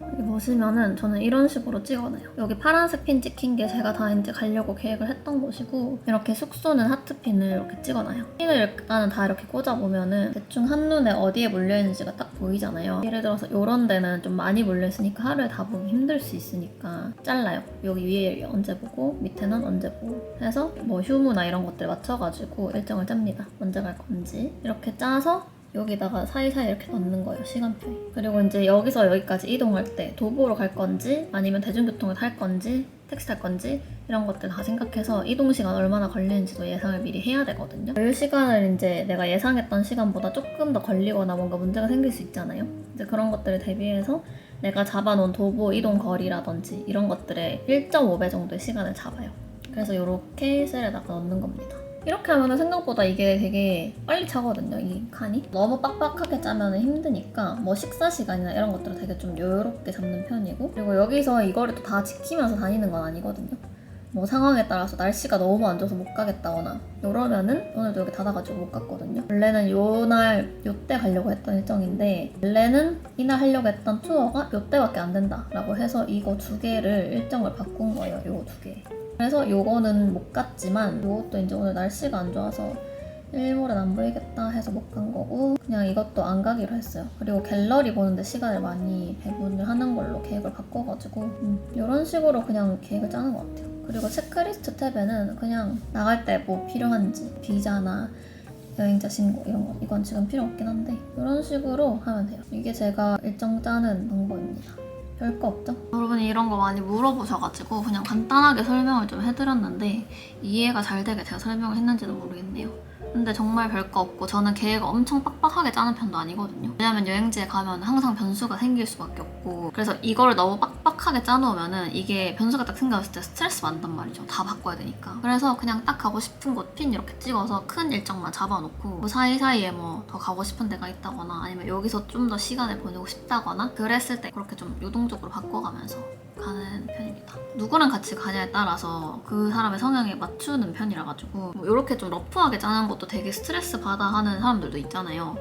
여기 보시면은 저는 이런 식으로 찍어놔요. 여기 파란색 핀 찍힌 게 제가 다 이제 가려고 계획을 했던 곳이고 이렇게 숙소는 하트핀을 이렇게 찍어놔요. 핀을 일단은 다 이렇게 꽂아보면은 대충 한눈에 어디에 몰려있는지가 딱 보이잖아요. 예를 들어서 이런 데는 좀 많이 몰려있으니까 하루에 다 보기 힘들 수 있으니까 잘라요. 여기 위에 언제 보고 밑에는 언제 보고 해서 뭐 휴무나 이런 것들 맞춰가지고 일정을 짭니다. 언제 갈 건지 이렇게 짜서 여기다가 사이사이 이렇게 넣는 거예요, 시간표에. 그리고 이제 여기서 여기까지 이동할 때 도보로 갈 건지 아니면 대중교통을 탈 건지 택시 탈 건지 이런 것들 다 생각해서 이동 시간 얼마나 걸리는지도 예상을 미리 해야 되거든요. 그 시간을 이제 내가 예상했던 시간보다 조금 더 걸리거나 뭔가 문제가 생길 수 있잖아요. 이제 그런 것들을 대비해서 내가 잡아놓은 도보 이동 거리라든지 이런 것들의 1.5배 정도의 시간을 잡아요. 그래서 이렇게 셀에다가 넣는 겁니다. 이렇게 하면 생각보다 이게 되게 빨리 차거든요, 이 칸이. 너무 빡빡하게 짜면 힘드니까 뭐 식사 시간이나 이런 것들을 되게 좀 여유롭게 잡는 편이고 그리고 여기서 이거를 또 다 지키면서 다니는 건 아니거든요. 뭐 상황에 따라서 날씨가 너무 안 좋아서 못 가겠다거나 이러면은 오늘도 여기 닫아가지고 못 갔거든요. 원래는 요날 요때 가려고 했던 일정인데 원래는 이날 하려고 했던 투어가 요때밖에 안 된다라고 해서 이거 2개를 일정을 바꾼 거예요, 요 2개. 그래서 요거는 못 갔지만 요것도 이제 오늘 날씨가 안 좋아서 일몰은 안 보이겠다 해서 못 간 거고 그냥 이것도 안 가기로 했어요. 그리고 갤러리 보는데 시간을 많이 배분을 하는 걸로 계획을 바꿔가지고 이런 식으로 그냥 계획을 짜는 것 같아요. 그리고 체크리스트 탭에는 그냥 나갈 때 뭐 필요한지 비자나 여행자 신고 이런 거 이건 지금 필요 없긴 한데 이런 식으로 하면 돼요. 이게 제가 일정 짜는 방법입니다. 별거 없죠? 여러분이 이런 거 많이 물어보셔가지고 그냥 간단하게 설명을 좀 해드렸는데 이해가 잘 되게 제가 설명을 했는지는 모르겠네요. 근데 정말 별거 없고 저는 계획을 엄청 빡빡하게 짜는 편도 아니거든요. 왜냐면 여행지에 가면 항상 변수가 생길 수밖에 없고 그래서 이거를 너무 빡빡하게 짜놓으면은 이게 변수가 딱 생겼을 때 스트레스 받는단 말이죠. 다 바꿔야 되니까. 그래서 그냥 딱 가고 싶은 곳 핀 이렇게 찍어서 큰 일정만 잡아놓고 그 사이사이에 뭐 더 가고 싶은 데가 있다거나 아니면 여기서 좀 더 시간을 보내고 싶다거나 그랬을 때 그렇게 좀 유동적으로 바꿔가면서 가는 편입니다. 누구랑 같이 가냐에 따라서 그 사람의 성향에 맞추는 편이라 가지고 뭐 이렇게 좀 러프하게 짜는 것도 되게 스트레스 받아 하는 사람들도 있잖아요.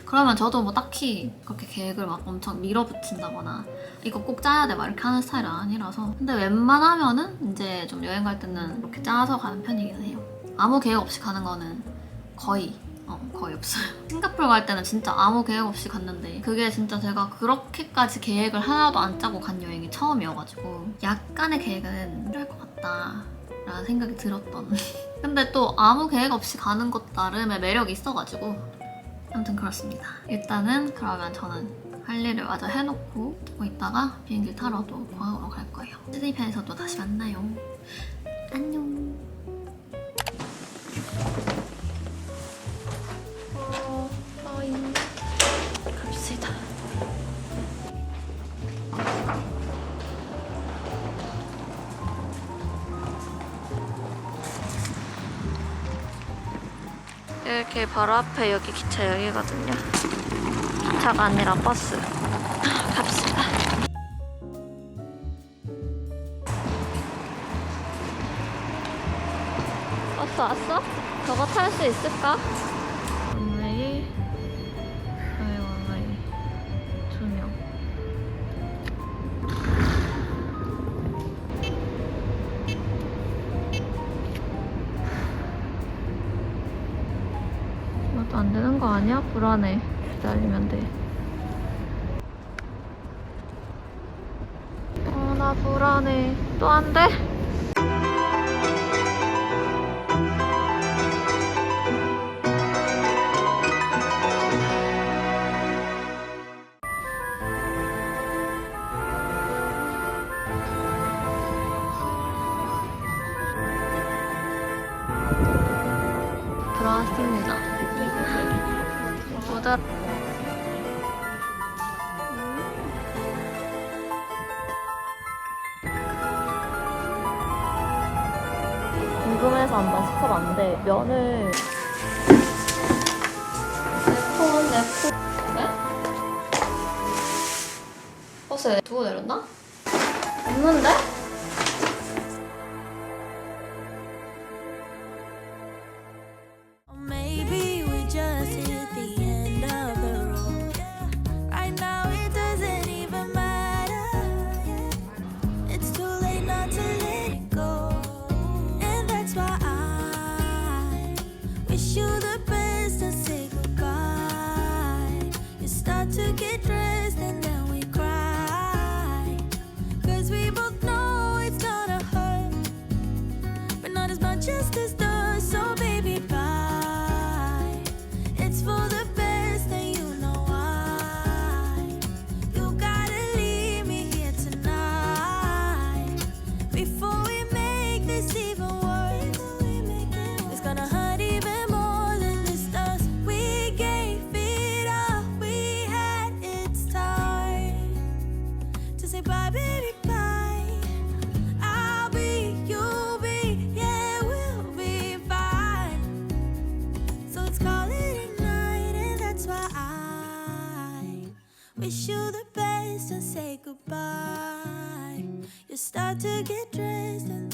그러면 저도 뭐 딱히 그렇게 계획을 막 엄청 밀어붙인다거나 이거 꼭 짜야 돼 막 이렇게 하는 스타일은 아니라서 근데 웬만하면은 이제 좀 여행 갈 때는 이렇게 짜서 가는 편이긴 해요. 아무 계획 없이 가는 거는 거의 없어요. 싱가포르 갈 때는 진짜 아무 계획 없이 갔는데 그게 진짜 제가 그렇게까지 계획을 하나도 안 짜고 간 여행이 처음이어가지고 약간의 계획은 필요할 것 같다라는 생각이 들었던 근데 또 아무 계획 없이 가는 것 나름의 매력이 있어가지고 아무튼 그렇습니다. 일단은 그러면 저는 할 일을 마저 해놓고 조금 있다가 비행기 타러 또 공항으로 갈 거예요. 시드니 편에서 또 다시 만나요. 안녕. 갑시다. 이렇게 바로 앞에 여기 기차역이거든요. 기차가 아니라 버스. 갑시다. 버스 왔어? 저거 탈 수 있을까? 원웨이, 원웨이 2명. 이것도 안 되는 거 아니야? 불안해. 기다리면 돼. 나 불안해. 또 안 돼? 들어왔습니다. 모자 궁금해서 한번 시켜봤는데 면을 네? 버스에 두고 내렸나? 없는데? Just as though, so baby, bye. It's for the best, and you know why. You gotta leave me here tonight before we make this even worse. It's gonna hurt even more than just us. We gave it all we had. It's time to say bye, baby, bye. I'll be, you'll be, yeah, we'll be fine. So let's call it a night, and that's why I wish you the best and say goodbye. You start to get dressed and